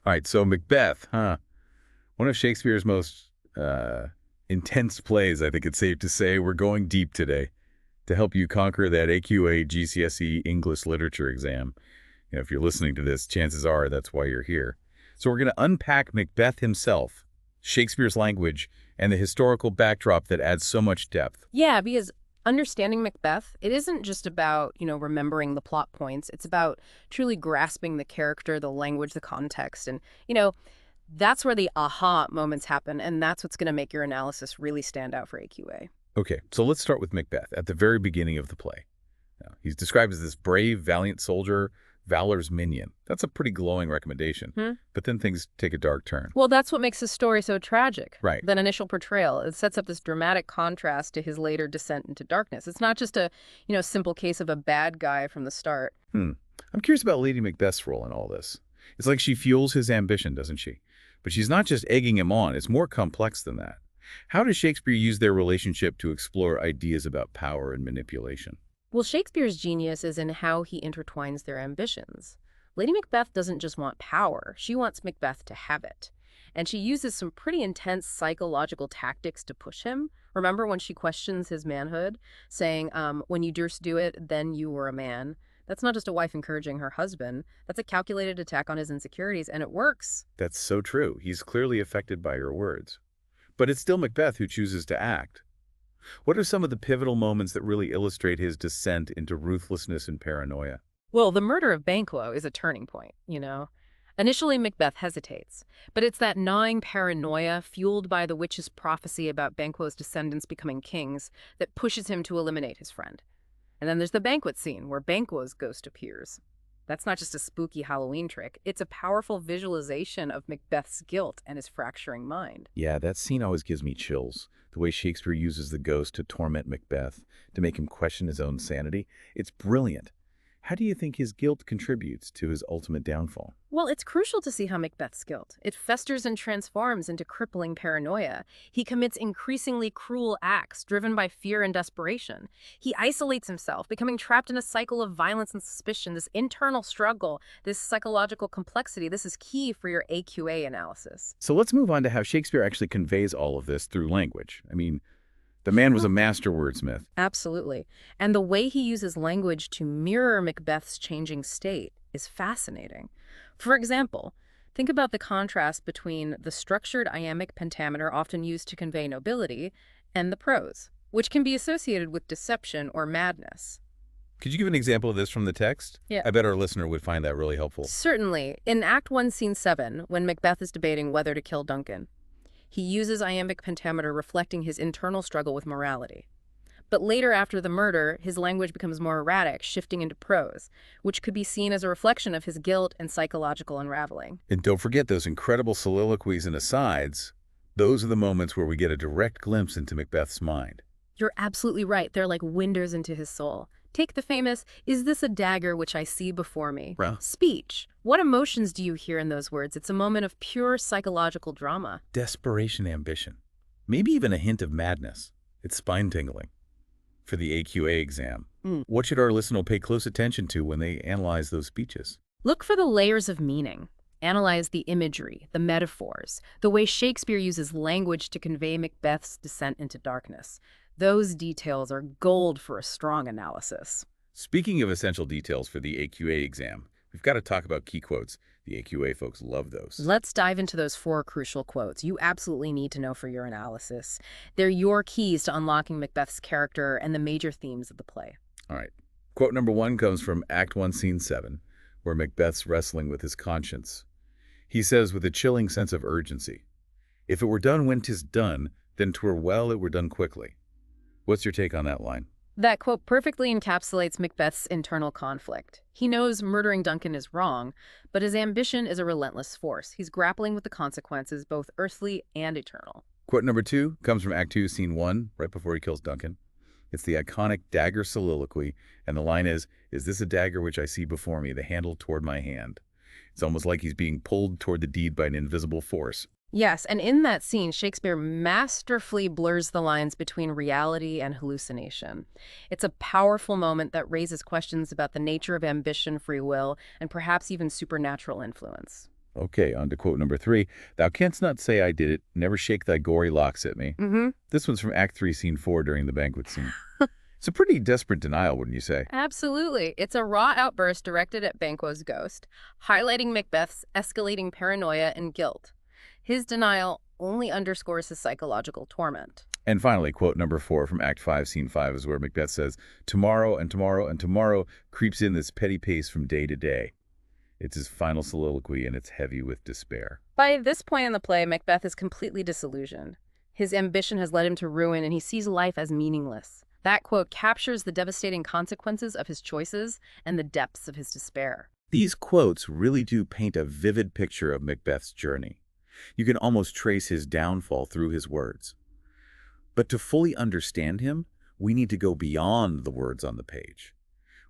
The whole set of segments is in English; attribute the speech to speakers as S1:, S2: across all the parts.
S1: All right, so Macbeth, huh? One of Shakespeare's most intense plays, I think it's safe to say. We're going deep today to help you conquer that AQA GCSE English literature exam. If you're listening to this, chances are that's why you're here. So we're going to unpack Macbeth himself, Shakespeare's language, and the historical backdrop that adds so much depth.
S2: Yeah, because understanding Macbeth, it isn't just about, remembering the plot points. It's about truly grasping the character, the language, the context. And, that's where the aha moments happen. And that's what's going to make your analysis really stand out for AQA.
S1: Okay, so let's start with Macbeth at the very beginning of the play. Now, he's described as this brave, valiant soldier, valor's minion. That's a pretty glowing recommendation. But then things take a dark turn.
S2: Well, that's what makes his story so tragic.
S1: Right.
S2: That initial portrayal. It sets up this dramatic contrast to his later descent into darkness. It's not just a, simple case of a bad guy from the start.
S1: I'm curious about Lady Macbeth's role in all this. It's like she fuels his ambition, doesn't she? But she's not just egging him on. It's more complex than that. How does Shakespeare use their relationship to explore ideas about power and manipulation?
S2: Well, Shakespeare's genius is in how he intertwines their ambitions. Lady Macbeth doesn't just want power, she wants Macbeth to have it. And she uses some pretty intense psychological tactics to push him. Remember when she questions his manhood, saying, when you durst do it, then you were a man. That's not just a wife encouraging her husband. That's a calculated attack on his insecurities, and it works.
S1: That's so true. He's clearly affected by her words. But it's still Macbeth who chooses to act. What are some of the pivotal moments that really illustrate his descent into ruthlessness and paranoia?
S2: Well, the murder of Banquo is a turning point, Initially, Macbeth hesitates, but it's that gnawing paranoia fueled by the witch's prophecy about Banquo's descendants becoming kings that pushes him to eliminate his friend. And then there's the banquet scene where Banquo's ghost appears. That's not just a spooky Halloween trick. It's a powerful visualization of Macbeth's guilt and his fracturing mind.
S1: Yeah, that scene always gives me chills. The way Shakespeare uses the ghost to torment Macbeth, to make him question his own sanity. It's brilliant. How do you think his guilt contributes to his ultimate downfall?
S2: Well, it's crucial to see how Macbeth's guilt. It festers and transforms into crippling paranoia. He commits increasingly cruel acts driven by fear and desperation. He isolates himself, becoming trapped in a cycle of violence and suspicion, this internal struggle, this psychological complexity. This is key for your AQA analysis.
S1: So let's move on to how Shakespeare actually conveys all of this through language. The man was a master wordsmith.
S2: Absolutely. And the way he uses language to mirror Macbeth's changing state is fascinating. For example, think about the contrast between the structured iambic pentameter often used to convey nobility and the prose, which can be associated with deception or madness.
S1: Could you give an example of this from the text?
S2: Yeah.
S1: I bet our listener would find that really helpful.
S2: Certainly. In Act 1, Scene 7, when Macbeth is debating whether to kill Duncan, he uses iambic pentameter reflecting his internal struggle with morality. But later after the murder, his language becomes more erratic, shifting into prose, which could be seen as a reflection of his guilt and psychological unraveling.
S1: And don't forget those incredible soliloquies and asides. Those are the moments where we get a direct glimpse into Macbeth's mind.
S2: You're absolutely right. They're like windows into his soul. Take the famous, "Is this a dagger which I see before me?" speech. What emotions do you hear in those words? It's a moment of pure psychological drama.
S1: Desperation, ambition. Maybe even a hint of madness. It's spine-tingling. For the AQA exam, what should our listener pay close attention to when they analyze those speeches?
S2: Look for the layers of meaning. Analyze the imagery, the metaphors, the way Shakespeare uses language to convey Macbeth's descent into darkness. Those details are gold for a strong analysis.
S1: Speaking of essential details for the AQA exam, we've got to talk about key quotes. The AQA folks love those.
S2: Let's dive into those 4 crucial quotes you absolutely need to know for your analysis. They're your keys to unlocking Macbeth's character and the major themes of the play.
S1: All right. Quote number 1 comes from Act 1, Scene 7, where Macbeth's wrestling with his conscience. He says with a chilling sense of urgency, "If it were done when 'tis done, then 'twere well it were done quickly." What's your take on that line?
S2: That quote perfectly encapsulates Macbeth's internal conflict. He knows murdering Duncan is wrong, but his ambition is a relentless force. He's grappling with the consequences, both earthly and eternal.
S1: Quote number 2 comes from Act 2, Scene 1, right before he kills Duncan. It's the iconic dagger soliloquy, and the line is this a dagger which I see before me, the handle toward my hand? It's almost like he's being pulled toward the deed by an invisible force.
S2: Yes, and in that scene, Shakespeare masterfully blurs the lines between reality and hallucination. It's a powerful moment that raises questions about the nature of ambition, free will, and perhaps even supernatural influence.
S1: Okay, on to quote number 3. Thou canst not say I did it, never shake thy gory locks at me.
S2: Mm-hmm.
S1: This one's from Act 3, Scene 4 during the banquet scene. It's a pretty desperate denial, wouldn't you say?
S2: Absolutely. It's a raw outburst directed at Banquo's ghost, highlighting Macbeth's escalating paranoia and guilt. His denial only underscores his psychological torment.
S1: And finally, quote number 4 from Act 5, Scene 5 is where Macbeth says, tomorrow and tomorrow and tomorrow creeps in this petty pace from day to day. It's his final soliloquy, and it's heavy with despair.
S2: By this point in the play, Macbeth is completely disillusioned. His ambition has led him to ruin, and he sees life as meaningless. That quote captures the devastating consequences of his choices and the depths of his despair.
S1: These quotes really do paint a vivid picture of Macbeth's journey. You can almost trace his downfall through his words. But to fully understand him, we need to go beyond the words on the page.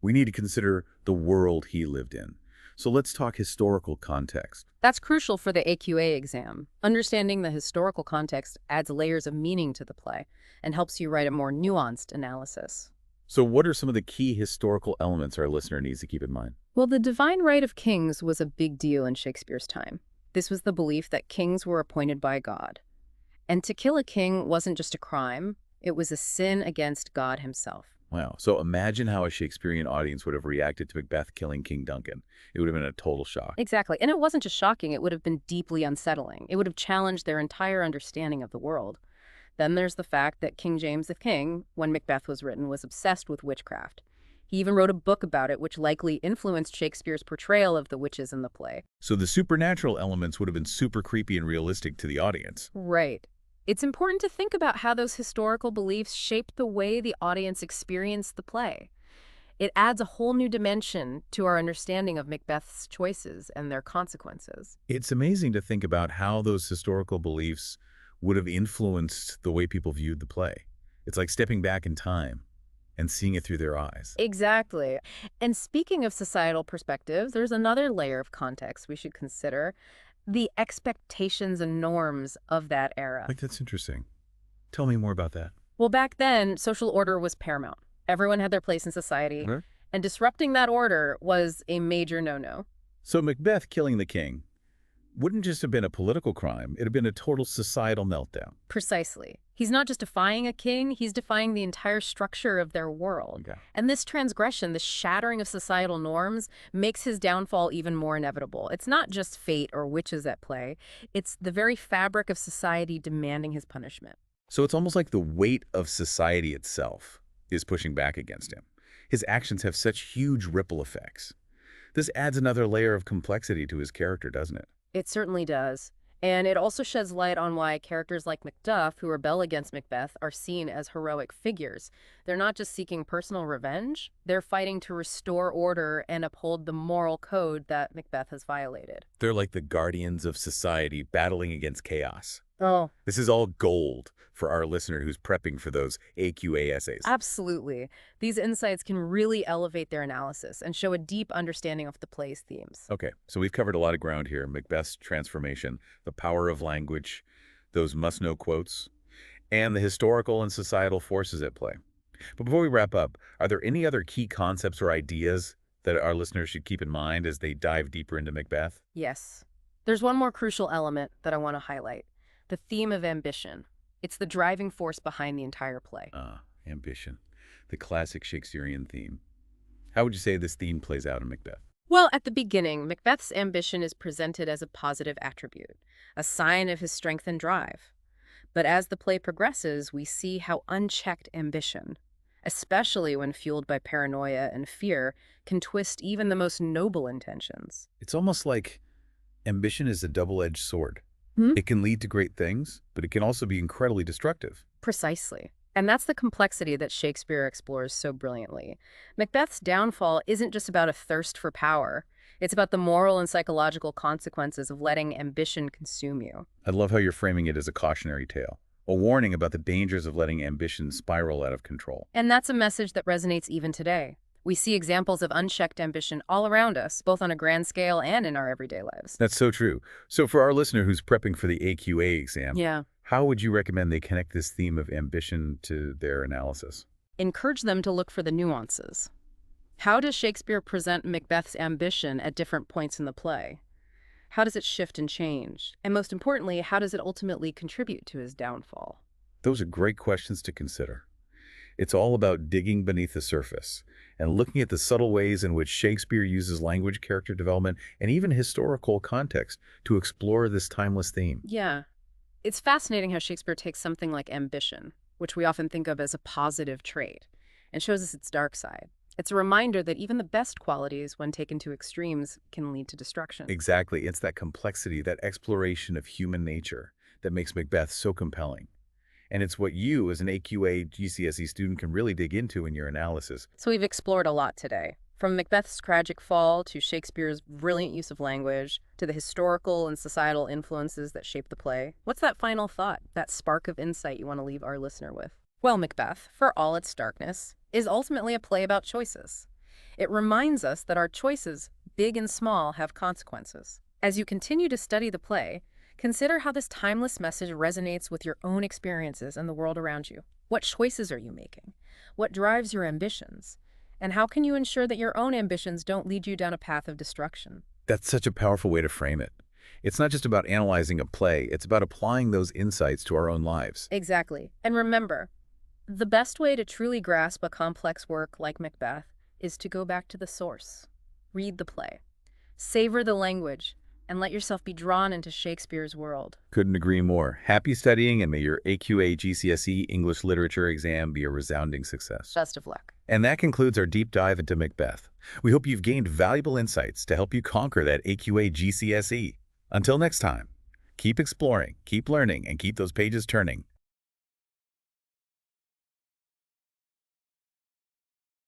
S1: We need to consider the world he lived in. So let's talk historical context.
S2: That's crucial for the AQA exam. Understanding the historical context adds layers of meaning to the play and helps you write a more nuanced analysis.
S1: So what are some of the key historical elements our listener needs to keep in mind?
S2: Well, the divine right of kings was a big deal in Shakespeare's time. This was the belief that kings were appointed by God. And to kill a king wasn't just a crime, it was a sin against God himself.
S1: Wow. So imagine how a Shakespearean audience would have reacted to Macbeth killing King Duncan. It would have been a total shock.
S2: Exactly. And it wasn't just shocking, it would have been deeply unsettling. It would have challenged their entire understanding of the world. Then there's the fact that King James the King, when Macbeth was written, was obsessed with witchcraft. He even wrote a book about it, which likely influenced Shakespeare's portrayal of the witches in the play.
S1: So the supernatural elements would have been super creepy and realistic to the audience.
S2: Right. It's important to think about how those historical beliefs shaped the way the audience experienced the play. It adds a whole new dimension to our understanding of Macbeth's choices and their consequences.
S1: It's amazing to think about how those historical beliefs would have influenced the way people viewed the play. It's like stepping back in time and seeing it through their eyes.
S2: Exactly. And speaking of societal perspectives, there's another layer of context we should consider: the expectations and norms of that era.
S1: Like, that's interesting. Tell me more about that.
S2: Well, back then, social order was paramount. Everyone had their place in society,
S1: Okay.
S2: and disrupting that order was a major no-no.
S1: So Macbeth killing the king wouldn't just have been a political crime, it'd have been a total societal meltdown.
S2: Precisely. He's not just defying a king, he's defying the entire structure of their world.
S1: Okay.
S2: And this transgression, this shattering of societal norms, makes his downfall even more inevitable. It's not just fate or witches at play. It's the very fabric of society demanding his punishment.
S1: So it's almost like the weight of society itself is pushing back against him. His actions have such huge ripple effects. This adds another layer of complexity to his character, doesn't it?
S2: It certainly does. And it also sheds light on why characters like Macduff, who rebel against Macbeth, are seen as heroic figures. They're not just seeking personal revenge, they're fighting to restore order and uphold the moral code that Macbeth has violated.
S1: They're like the guardians of society battling against chaos.
S2: Oh,
S1: This is all gold for our listener who's prepping for those AQA essays.
S2: absolutely. These insights can really elevate their analysis and show a deep understanding of the play's themes.
S1: Okay, so we've covered a lot of ground here. Macbeth's transformation, the power of language, those must-know quotes, and the historical and societal forces at play. But before we wrap up, are there any other key concepts or ideas that our listeners should keep in mind as they dive deeper into Macbeth?
S2: Yes. There's one more crucial element that I want to highlight: the theme of ambition. It's the driving force behind the entire play.
S1: Ambition, the classic Shakespearean theme. How would you say this theme plays out in Macbeth?
S2: Well, at the beginning, Macbeth's ambition is presented as a positive attribute, a sign of his strength and drive. But as the play progresses, we see how unchecked ambition, especially when fueled by paranoia and fear, can twist even the most noble intentions.
S1: It's almost like ambition is a double-edged sword.
S2: Hmm?
S1: It can lead to great things, but it can also be incredibly destructive.
S2: Precisely. And that's the complexity that Shakespeare explores so brilliantly. Macbeth's downfall isn't just about a thirst for power. It's about the moral and psychological consequences of letting ambition consume you.
S1: I love how you're framing it as a cautionary tale, a warning about the dangers of letting ambition spiral out of control.
S2: And that's a message that resonates even today. We see examples of unchecked ambition all around us, both on a grand scale and in our everyday lives.
S1: That's so true. So for our listener who's prepping for the AQA exam,
S2: Yeah.
S1: how would you recommend they connect this theme of ambition to their analysis?
S2: Encourage them to look for the nuances. How does Shakespeare present Macbeth's ambition at different points in the play? How does it shift and change? And most importantly, how does it ultimately contribute to his downfall?
S1: Those are great questions to consider. It's all about digging beneath the surface and looking at the subtle ways in which Shakespeare uses language, character development, and even historical context to explore this timeless theme.
S2: Yeah, it's fascinating how Shakespeare takes something like ambition, which we often think of as a positive trait, and shows us its dark side. It's a reminder that even the best qualities, when taken to extremes, can lead to destruction.
S1: Exactly. It's that complexity, that exploration of human nature that makes Macbeth so compelling. And it's what you, as an AQA GCSE student, can really dig into in your analysis.
S2: So we've explored a lot today, from Macbeth's tragic fall to Shakespeare's brilliant use of language to the historical and societal influences that shape the play. What's that final thought, that spark of insight you want to leave our listener with? Well, Macbeth, for all its darkness, is ultimately a play about choices. It reminds us that our choices, big and small, have consequences. As you continue to study the play, consider how this timeless message resonates with your own experiences and the world around you. What choices are you making? What drives your ambitions? And how can you ensure that your own ambitions don't lead you down a path of destruction?
S1: That's such a powerful way to frame it. It's not just about analyzing a play, it's about applying those insights to our own lives.
S2: Exactly. And remember, the best way to truly grasp a complex work like Macbeth is to go back to the source. Read the play. Savor the language, and let yourself be drawn into Shakespeare's world.
S1: Couldn't agree more. Happy studying, and may your AQA GCSE English Literature exam be a resounding success.
S2: Best of luck.
S1: And that concludes our deep dive into Macbeth. We hope you've gained valuable insights to help you conquer that AQA GCSE. Until next time, keep exploring, keep learning, and keep those pages turning.